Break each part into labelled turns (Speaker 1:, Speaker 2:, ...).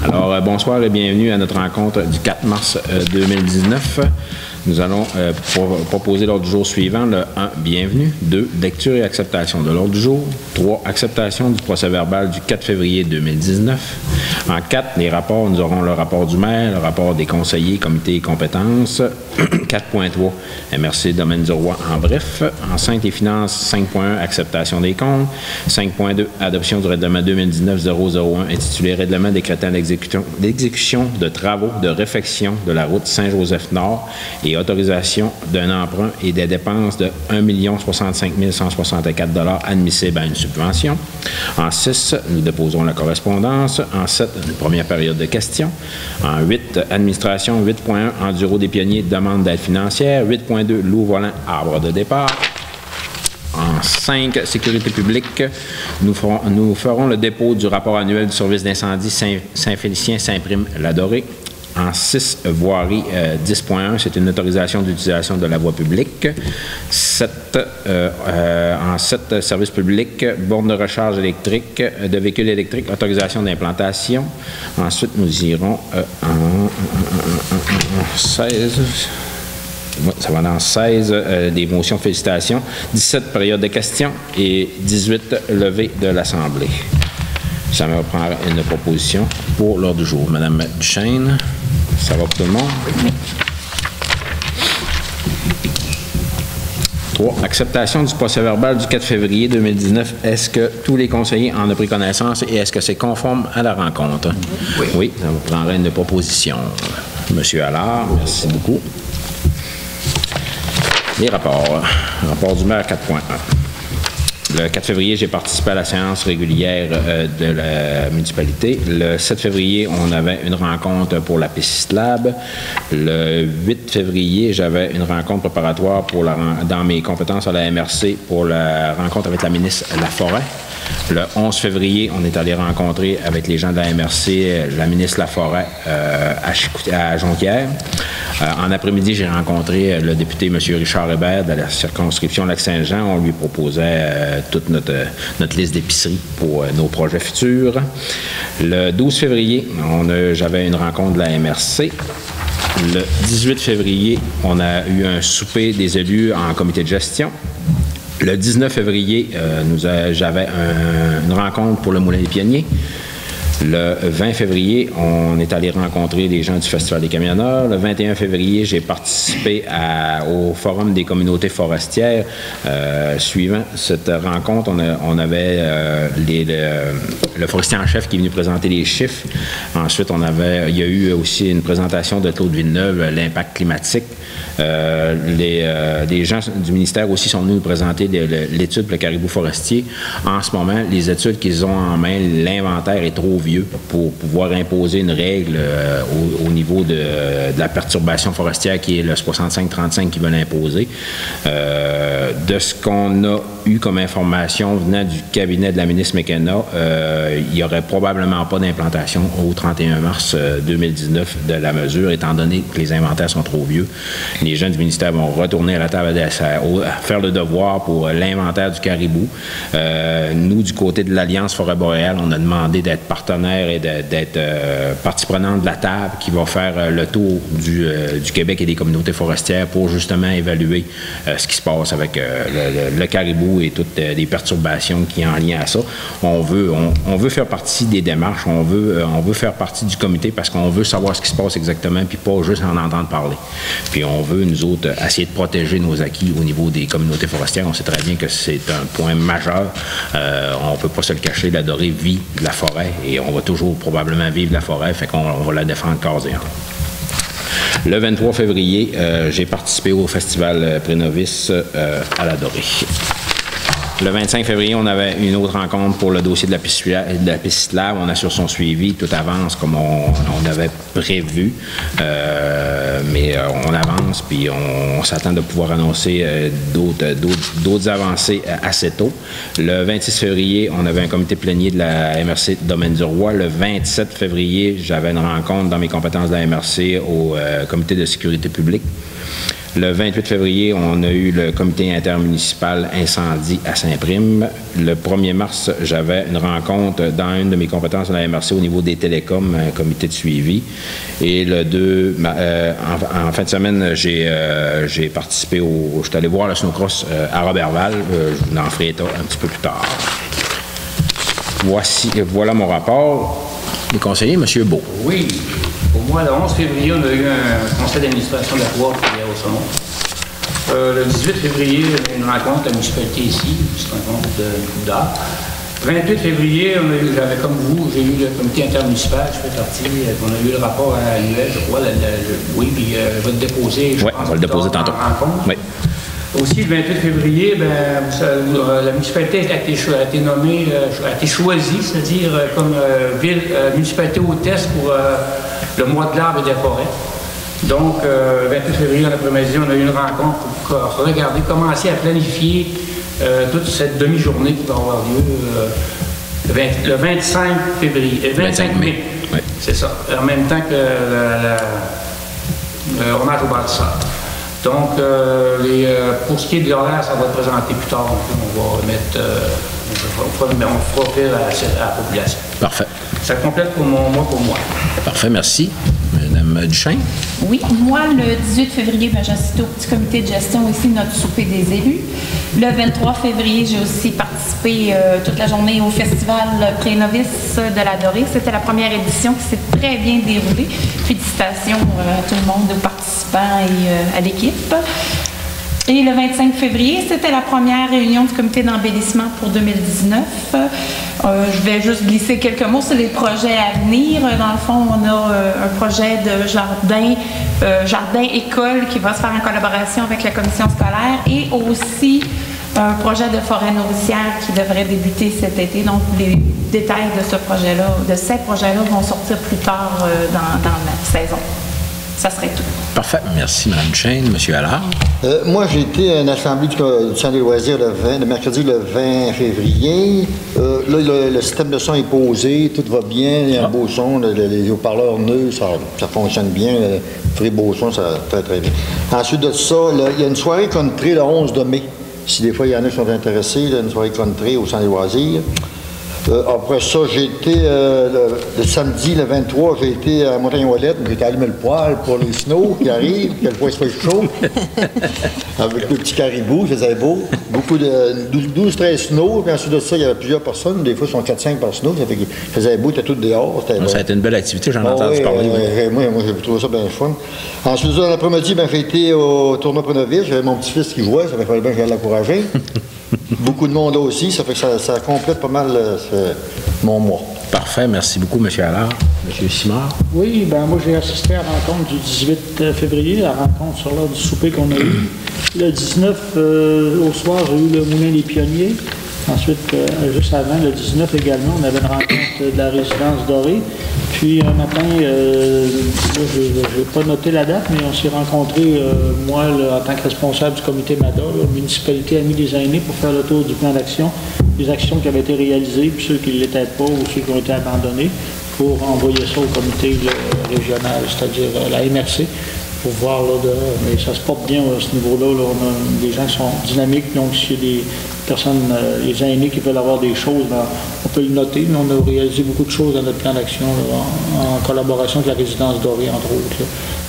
Speaker 1: Alors, bonsoir et bienvenue à notre rencontre du 4 mars 2019. Nous allons proposer l'ordre du jour suivant, le 1, bienvenue, 2, lecture et acceptation de l'ordre du jour, 3, acceptation du procès-verbal du 4 février 2019. En 4, les rapports, nous aurons le rapport du maire, le rapport des conseillers, comités et compétences, 4.3, MRC, domaine du roi en bref. En 5, les finances, 5.1, acceptation des comptes, 5.2, adoption du règlement 2019-001 intitulé Règlement décrétant l'exécution de travaux de réfection de la route Saint-Joseph-Nord et autorisation d'un emprunt et des dépenses de 1 065 164 $ admissibles à une subvention. En 6, nous déposerons la correspondance. En 7, une première période de questions. En 8, administration. 8.1, enduro des pionniers, demande d'aide financière. 8.2, loup volant, arbre de départ. En 5, sécurité publique, nous ferons le dépôt du rapport annuel du service d'incendie Saint-Félicien-Saint-Prime-Ladoré. En 6, voirie 10.1, c'est une autorisation d'utilisation de la voie publique. En 7, service public, borne de recharge électrique, de véhicules électriques, autorisation d'implantation. Ensuite, nous irons en 16. Ça va dans 16, des motions de félicitations, 17 périodes de questions et 18 levées de l'Assemblée. Ça me prend une proposition pour l'ordre du jour. Madame Duchesne, ça va pour tout le monde? 3. Acceptation du procès-verbal du 4 février 2019. Est-ce que tous les conseillers en ont pris connaissance et est-ce que c'est conforme à la rencontre? Oui. Oui, ça me prendrait une proposition. Monsieur Allard, merci beaucoup. Les rapports. Rapport du maire 4.1. Le 4 février, j'ai participé à la séance régulière de la municipalité. Le 7 février, on avait une rencontre pour la Piste Lab. Le 8 février, j'avais une rencontre préparatoire dans mes compétences à la MRC pour la rencontre avec la ministre Laforêt. Le 11 février, on est allé rencontrer avec les gens de la MRC la ministre Laforêt à Jonquière. En après-midi, j'ai rencontré le député M. Richard Hébert de la circonscription Lac-Saint-Jean. On lui proposait toute notre liste d'épiceries pour nos projets futurs. Le 12 février, j'avais une rencontre de la MRC. Le 18 février, on a eu un souper des élus en comité de gestion. Le 19 février, j'avais une rencontre pour le Moulin des Pionniers. Le 20 février, on est allé rencontrer les gens du Festival des camionneurs. Le 21 février, j'ai participé au Forum des communautés forestières. Suivant cette rencontre, on avait le forestier en chef qui est venu présenter les chiffres. Ensuite, il y a eu aussi une présentation de Claude Villeneuve, l'impact climatique. Les gens du ministère aussi sont venus nous présenter l'étude pour le caribou forestier. En ce moment, les études qu'ils ont en main, l'inventaire est trop vieux pour pouvoir imposer une règle au niveau de la perturbation forestière qui est le 65-35 qu'ils veulent imposer. De ce qu'on a eu comme information venant du cabinet de la ministre McKenna, il n'y aurait probablement pas d'implantation au 31 mars 2019 de la mesure, étant donné que les inventaires sont trop vieux. Les gens du ministère vont retourner à la table à faire le devoir pour l'inventaire du caribou. Nous, du côté de l'Alliance Forêt Boréale, on a demandé d'être partenaire et d'être partie prenante de la table qui va faire le tour du Québec et des communautés forestières pour justement évaluer ce qui se passe avec le caribou et toutes les perturbations qui sont en lien à ça. On veut faire partie des démarches, on veut faire partie du comité parce qu'on veut savoir ce qui se passe exactement puis pas juste en entendre parler. Puis on veut, nous autres, essayer de protéger nos acquis au niveau des communautés forestières. On sait très bien que c'est un point majeur. On ne peut pas se le cacher, la Dorée vit de la forêt et on va toujours probablement vivre de la forêt, fait qu'on va la défendre corps et âme. Le 23 février, j'ai participé au festival Prénovice à la Dorée. Le 25 février, on avait une autre rencontre pour le dossier de la piste lab. On assure son suivi. Tout avance comme on avait prévu. Mais on avance, puis on s'attend de pouvoir annoncer d'autres avancées assez tôt. Le 26 février, on avait un comité plénier de la MRC Domaine du Roi. Le 27 février, j'avais une rencontre dans mes compétences de la MRC au comité de sécurité publique. Le 28 février, on a eu le comité intermunicipal incendie à Saint-Prime. Le 1er mars, j'avais une rencontre dans une de mes compétences à la MRC au niveau des télécoms, un comité de suivi. Et le 2, en fin de semaine, j'ai participé au... Je suis allé voir le snowcross à Roberval. Je vous en ferai état un petit peu plus tard. Voilà mon rapport. Les conseillers, M. Beau.
Speaker 2: Oui. Pour moi, le 11 février, on a eu un conseil d'administration de la Cour au Saumon. Le 18 février, on a eu une rencontre à la municipalité ici, une petite rencontre de coup d'art. Le 28 février, j'avais comme vous, j'ai eu le comité intermunicipal, je fais partie, on a eu le rapport annuel, je crois, oui, puis je vais le déposer.
Speaker 1: Oui, on va le déposer tantôt. Oui.
Speaker 2: Aussi, le 28 février, la municipalité a été nommée, a été choisie, c'est-à-dire comme municipalité hôtesse pour le mois de l'arbre et des forêts. Donc, le 28 février, en après-midi, on a eu une rencontre pour regarder, commencer à planifier toute cette demi-journée qui va avoir lieu le 25 février, 25 mai.
Speaker 1: Oui.
Speaker 2: C'est ça, en même temps que le hommage au bâtisseur. Donc, pour ce qui est de l'horaire, ça va être présenté plus tard. On va mettre, on fera offrir à la population.
Speaker 1: Parfait.
Speaker 2: Ça complète pour moi.
Speaker 1: Parfait, merci. Madame Duchesne?
Speaker 3: Oui, moi, le 18 février, j'assistais au petit comité de gestion ici, notre souper des élus. Le 23 février, j'ai aussi participé toute la journée au festival Pré-Novice de la Dorée. C'était la première édition qui s'est très bien déroulée. Félicitations à tout le monde, aux participants et à l'équipe. Et le 25 février, c'était la première réunion du comité d'embellissement pour 2019. Je vais juste glisser quelques mots sur les projets à venir. Dans le fond, on a un projet de jardin-école qui va se faire en collaboration avec la commission scolaire et aussi un projet de forêt nourricière qui devrait débuter cet été. Donc, les détails de ce projet-là, de ces projets-là vont sortir plus tard dans la saison. Ça serait tout.
Speaker 1: Parfait. Merci, Mme Duchesne. M. Allard?
Speaker 4: Moi, j'ai été à une assemblée du centre des loisirs le mercredi le 20 février. Là, le système de son est posé, tout va bien, il y a un beau son, les haut-parleurs neufs, ça fonctionne bien, le vrai beau son, ça va très, très bien. Ensuite de ça, là, il y a une soirée country le 11 de mai. Si des fois, il y en a qui sont intéressés, là, une soirée country au centre des loisirs. Après ça, j'ai été, le samedi, le 23, j'ai été à Montagne-Ouellette, j'ai allumé le poêle pour les snows qui arrivent, que le poêle soit chaud, avec le petit caribou, ça faisait beau. Beaucoup de 12-13 snows, puis ensuite de ça, il y avait plusieurs personnes, des fois, ils sont 4-5 par snow, ça fait qu'il faisait beau, ils étaient tous dehors.
Speaker 1: Ça a été une belle activité, j'en ai entendu parler.
Speaker 4: Moi, j'ai trouvé ça bien fun. Ensuite, l'après-midi, j'ai été au tournoi Prenovice, j'avais mon petit-fils qui jouait, ça fait bien que j'allais l'encourager. Beaucoup de monde aussi, ça fait que ça complète pas mal mon mois.
Speaker 1: Parfait, merci beaucoup, M. Allard. M. Simard?
Speaker 5: Oui, moi j'ai assisté à la rencontre du 18 février, la rencontre sur l'heure du souper qu'on a eu. Le 19, au soir, j'ai eu le Moulin des Pionniers. Ensuite, juste avant, le 19 également, on avait une rencontre de la résidence dorée. Puis un matin, je n'ai pas noté la date, mais on s'est rencontrés, moi, en tant que responsable du comité MADA, la municipalité Amis des aînés, pour faire le tour du plan d'action, des actions qui avaient été réalisées, puis ceux qui ne l'étaient pas ou ceux qui ont été abandonnés, pour envoyer ça au comité régional, c'est-à-dire la MRC, pour voir, mais ça se porte bien à ce niveau-là. Là, on a des gens qui sont dynamiques, donc s'il y a des personnes, les aînés qui veulent avoir des choses, on peut le noter, mais on a réalisé beaucoup de choses dans notre plan d'action en collaboration avec la résidence dorée, entre autres.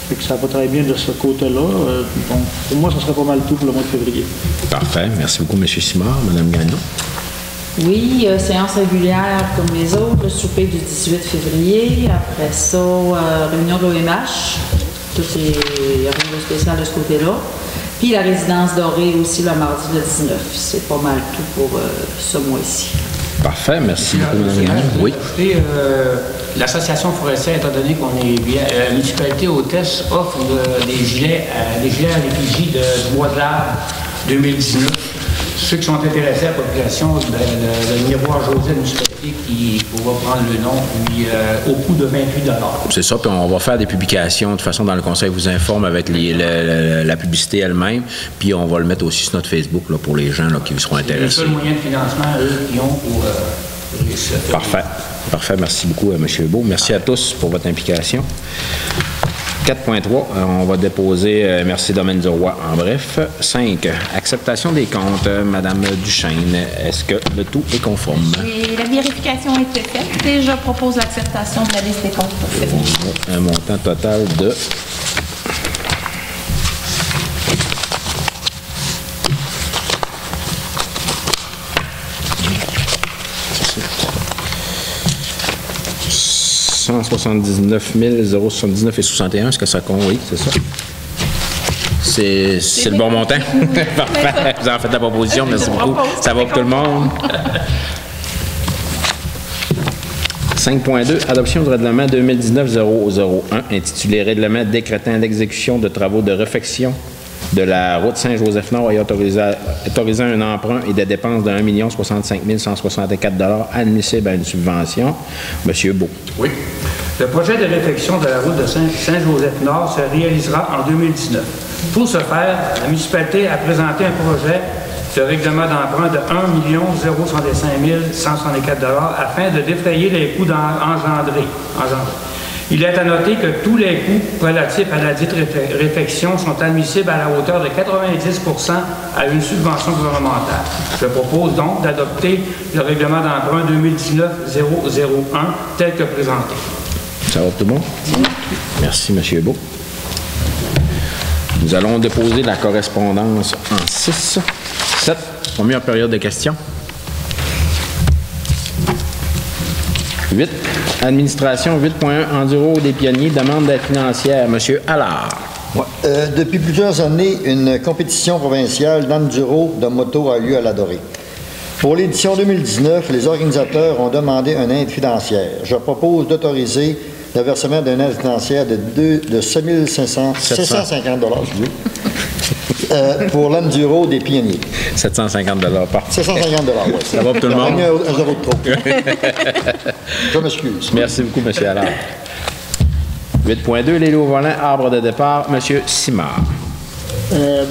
Speaker 5: Fait que ça va très bien de ce côté-là. Donc, pour moi, ça serait pas mal tout pour le mois de février.
Speaker 1: Parfait. Merci beaucoup, M. Simard. Mme Gagnon?
Speaker 6: Oui, séance régulière comme les autres, le souper du 18 février. Après ça, réunion de l'OMH. Tout il n'y a rien de spécial de ce côté-là. Puis la résidence dorée aussi le mardi le 19. C'est pas mal tout pour ce mois-ci.
Speaker 1: Parfait, merci beaucoup, Mme Gagnon. Oui.
Speaker 2: L'association forestière, étant donné qu'on est bien, la municipalité hôtesse offre des gilets à l'effigie du mois de l'arbre 2019. Ceux qui sont intéressés à la population, de venir voir José, la municipalité, qui pourra prendre le nom, puis au coût de 28 $.
Speaker 1: C'est ça, puis on va faire des publications. De toute façon, dans le conseil, vous informe avec la publicité elle-même, puis on va le mettre aussi sur notre Facebook là, pour les gens là, qui seront intéressés.
Speaker 2: C'est le seul moyen de financement, eux, qui ont pour réussir.
Speaker 1: Parfait. Parfait. Merci beaucoup, M. Beau. Merci à tous pour votre implication. 4.3, on va déposer Merci Domaine du Roi en bref. 5, acceptation des comptes. Madame Duchesne, est-ce que le tout est conforme?
Speaker 3: Et la vérification a été faite et je propose l'acceptation de la liste des comptes pour février.
Speaker 1: Un montant total de 179 079 et 61, est-ce que ça compte? Oui, c'est ça. C'est le bon montant? Parfait. Vous en faites la proposition, merci beaucoup. Ça va pour tout le monde? 5.2, adoption du règlement 2019-001, intitulé Règlement décrétant l'exécution de travaux de réfection de la route Saint-Joseph-Nord et autorisant un emprunt et des dépenses de 1 065 164 $ admissibles à une subvention. Monsieur Beau.
Speaker 2: Oui. Le projet de réfection de la route de Saint-Joseph-Nord se réalisera en 2019. Pour ce faire, la municipalité a présenté un projet de règlement d'emprunt de 1 065 164 $ afin de défrayer les coûts engendrés. Il est à noter que tous les coûts relatifs à la dite réfection sont admissibles à la hauteur de 90 % à une subvention gouvernementale. Je propose donc d'adopter le règlement d'emprunt 2019-001 tel que présenté.
Speaker 1: Ça va tout le monde? Merci, M. Beau. Nous allons déposer la correspondance en 6. 7. Première période de questions. 8. Administration 8.1 Enduro des pionniers, demande d'aide financière. Monsieur Allard.
Speaker 4: Ouais. Depuis plusieurs années, une compétition provinciale d'enduro de moto a lieu à l'Adoré. Pour l'édition 2019, les organisateurs ont demandé une aide financière. Je propose d'autoriser le versement d'une aide financière de 750 pour l'enduro des pionniers.
Speaker 1: 750 par
Speaker 4: 750 oui.
Speaker 1: Ça va pour tout le monde?
Speaker 4: Un zéro de trop. Je m'excuse.
Speaker 1: Merci beaucoup, M. Allard. 8.2, les lots volants, arbre de départ, M. Simard.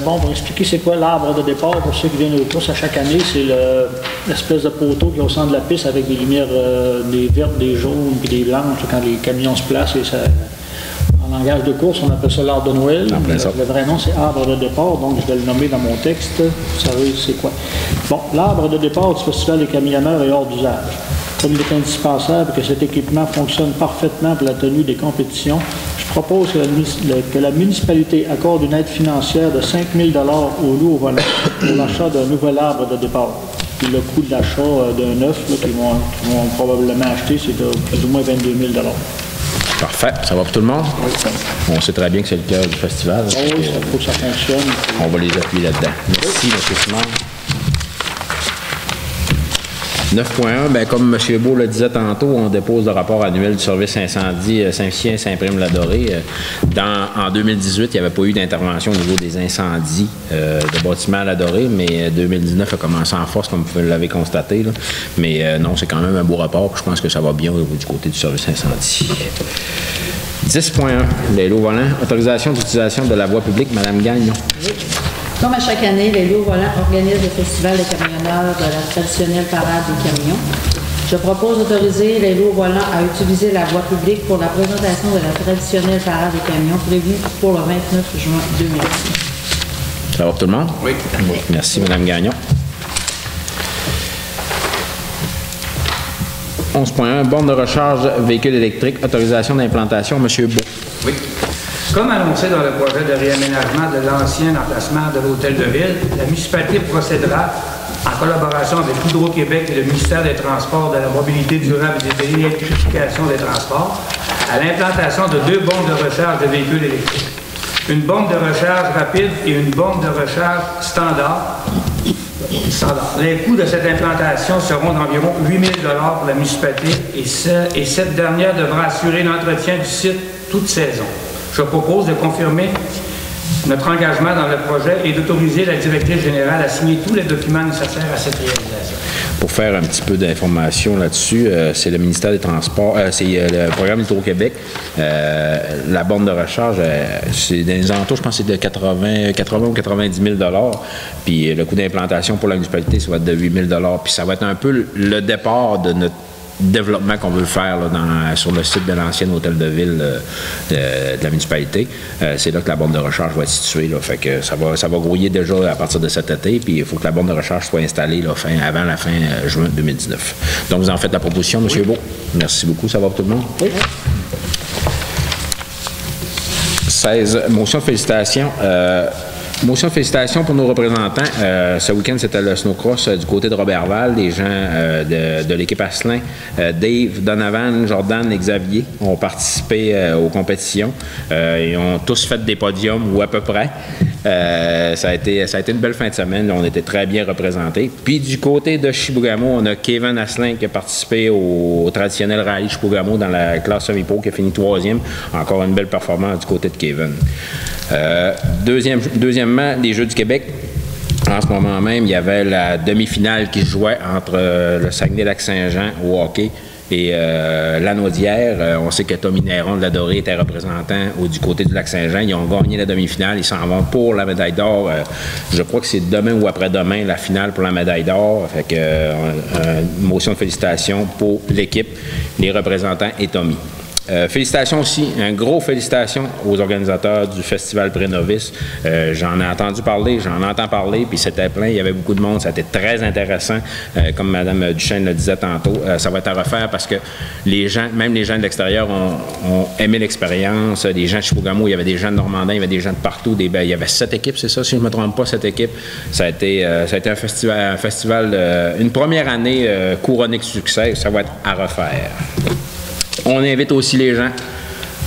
Speaker 5: Bon, pour expliquer c'est quoi l'arbre de départ, pour ceux qui viennent aux courses à chaque année, c'est l'espèce de poteau qui est au centre de la piste avec des lumières, des vertes, des jaunes puis des blanches quand les camions se placent. Et ça, en langage de course, on appelle ça l'arbre de Noël. Le vrai nom, c'est arbre de départ, donc je vais le nommer dans mon texte. Vous savez c'est quoi. Bon, l'arbre de départ du Festival des camionneurs est hors d'usage. Comme il est indispensable que cet équipement fonctionne parfaitement pour la tenue des compétitions, je propose que la municipalité accorde une aide financière de 5 000 $ au lot au volant pour l'achat d'un nouvel arbre de départ. Puis le coût de l'achat d'un neuf qu'ils vont probablement acheter, c'est de plus ou moins 22 000 $.
Speaker 1: Parfait. Ça va pour tout le monde?
Speaker 5: Oui.
Speaker 1: On sait très bien que c'est le cœur du festival.
Speaker 5: Oui, il faut que ça fonctionne.
Speaker 1: On va les appuyer là-dedans. Merci, M. Simard. 9.1, bien, comme M. Beau le disait tantôt, on dépose le rapport annuel du service incendie Saint-Ficien, Saint-Prime-la-Dorée. En 2018, il n'y avait pas eu d'intervention au niveau des incendies de bâtiments à la Dorée, mais 2019 a commencé en force, comme vous l'avez constaté. Là. Mais non, c'est quand même un beau rapport, puis je pense que ça va bien au niveau du côté du service incendie. 10.1, les lots volants, autorisation d'utilisation de la voie publique, Mme Gagnon.
Speaker 6: Oui. Comme à chaque année, les lots volants organisent le Festival des camionneurs de la traditionnelle parade des camions. Je propose d'autoriser les lots volants à utiliser la voie publique pour la présentation de la traditionnelle parade des camions prévue pour le 29 juin 2010.
Speaker 1: Ça va pour tout le monde?
Speaker 2: Oui.
Speaker 1: Merci, Mme Gagnon. 11.1, borne de recharge véhicule électrique, autorisation d'implantation, M. Beau.
Speaker 2: Oui. Comme annoncé dans le projet de réaménagement de l'ancien emplacement de l'Hôtel de Ville, la municipalité procédera, en collaboration avec Hydro-Québec et le ministère des Transports, de la mobilité durable et de l'électrification des transports, à l'implantation de 2 bornes de recharge de véhicules électriques. Une borne de recharge rapide et une borne de recharge standard. Les coûts de cette implantation seront d'environ 8 000 $ pour la municipalité et cette dernière devra assurer l'entretien du site toute saison. Je propose de confirmer notre engagement dans le projet et d'autoriser la directrice générale à signer tous les documents nécessaires à cette réalisation.
Speaker 1: Pour faire un petit peu d'informations là-dessus, c'est le ministère des Transports, c'est le programme Hydro-Québec. La borne de recharge, c'est dans les alentours, je pense que c'est de 80 ou 90 000 $. Puis le coût d'implantation pour la municipalité, ça va être de 8 000 $. Puis ça va être un peu le départ de notre développement qu'on veut faire là, sur le site de l'ancien hôtel de ville de la municipalité. C'est là que la borne de recharge va être située. Là, fait que ça va grouiller déjà à partir de cet été, puis il faut que la borne de recharge soit installée là, avant la fin juin 2019. Donc, vous en faites la proposition, M. Beau. Merci beaucoup. Ça va pour tout le monde? Oui. 16. Motion de félicitations. Motion de félicitations pour nos représentants. Ce week-end, c'était le snowcross du côté de Robertval. Les gens de l'équipe Asselin, Dave, Donovan, Jordan et Xavier ont participé aux compétitions. Ils ont tous fait des podiums, ou à peu près. Ça a été une belle fin de semaine. On était très bien représentés. Puis du côté de Chibougamau, on a Kevin Asselin qui a participé au traditionnel rallye Chibougamau dans la classe semi-pro, qui a fini 3e. Encore une belle performance du côté de Kevin. Deuxièmement, les Jeux du Québec. En ce moment même, il y avait la demi-finale qui se jouait entre le Saguenay-Lac-Saint-Jean au hockey et Lanaudière. On sait que Tommy Néron de la Dorée était représentant du côté du Lac-Saint-Jean. Ils ont gagné la demi-finale. Ils s'en vont pour la médaille d'or. Je crois que c'est demain ou après-demain la finale pour la médaille d'or. Fait que une motion de félicitations pour l'équipe, les représentants et Tommy. Félicitations aussi, un gros félicitations aux organisateurs du Festival Pré-Novice. J'en ai entendu parler, j'en entends parler, puis c'était plein, il y avait beaucoup de monde, ça a été très intéressant. Comme Mme Duchesne le disait tantôt, ça va être à refaire parce que les gens, même les gens de l'extérieur ont aimé l'expérience. Les gens de Chibougamau, il y avait des gens de Normandin, il y avait des gens de partout. Il y avait 7 équipes, c'est ça, si je ne me trompe pas, 7 équipes. Ça a été un festival une première année couronnée de succès, ça va être à refaire. On invite aussi les gens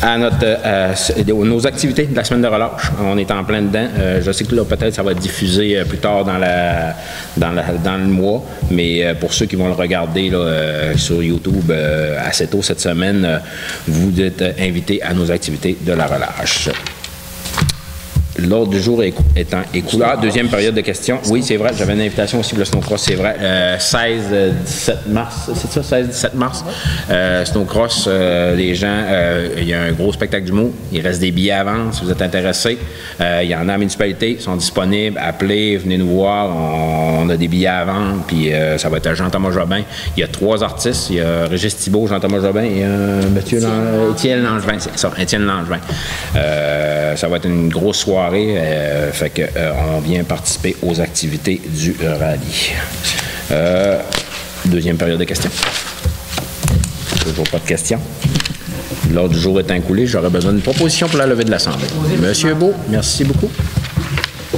Speaker 1: à nos activités de la semaine de relâche. On est en plein dedans. Je sais que là, peut-être, ça va être diffusé plus tard dans le mois, mais pour ceux qui vont le regarder là, sur YouTube assez tôt cette semaine, vous êtes invités à nos activités de la relâche. L'ordre du jour étant écoulé. Deuxième période de questions. Oui, c'est vrai, j'avais une invitation aussi pour le snowcross, c'est vrai. 16-17 mars, c'est ça, 16-17 mars. Snowcross, les gens, il y a un gros spectacle d'humour. Il reste des billets à vendre si vous êtes intéressés. Il y en a à la municipalité, ils sont disponibles. Appelez, venez nous voir. On a des billets à vendre, puis ça va être à Jean-Thomas Jobin. Il y a 3 artistes. Il y a Régis Thibault, Jean-Thomas Jobin et Étienne Langevin. C'est ça, Étienne Langevin. Ça va être une grosse soirée. Fait que on vient participer aux activités du rallye. Deuxième période de questions. Toujours pas de questions. L'ordre du jour est écoulé. J'aurais besoin d'une proposition pour la levée de l'Assemblée. Monsieur Beau, merci beaucoup.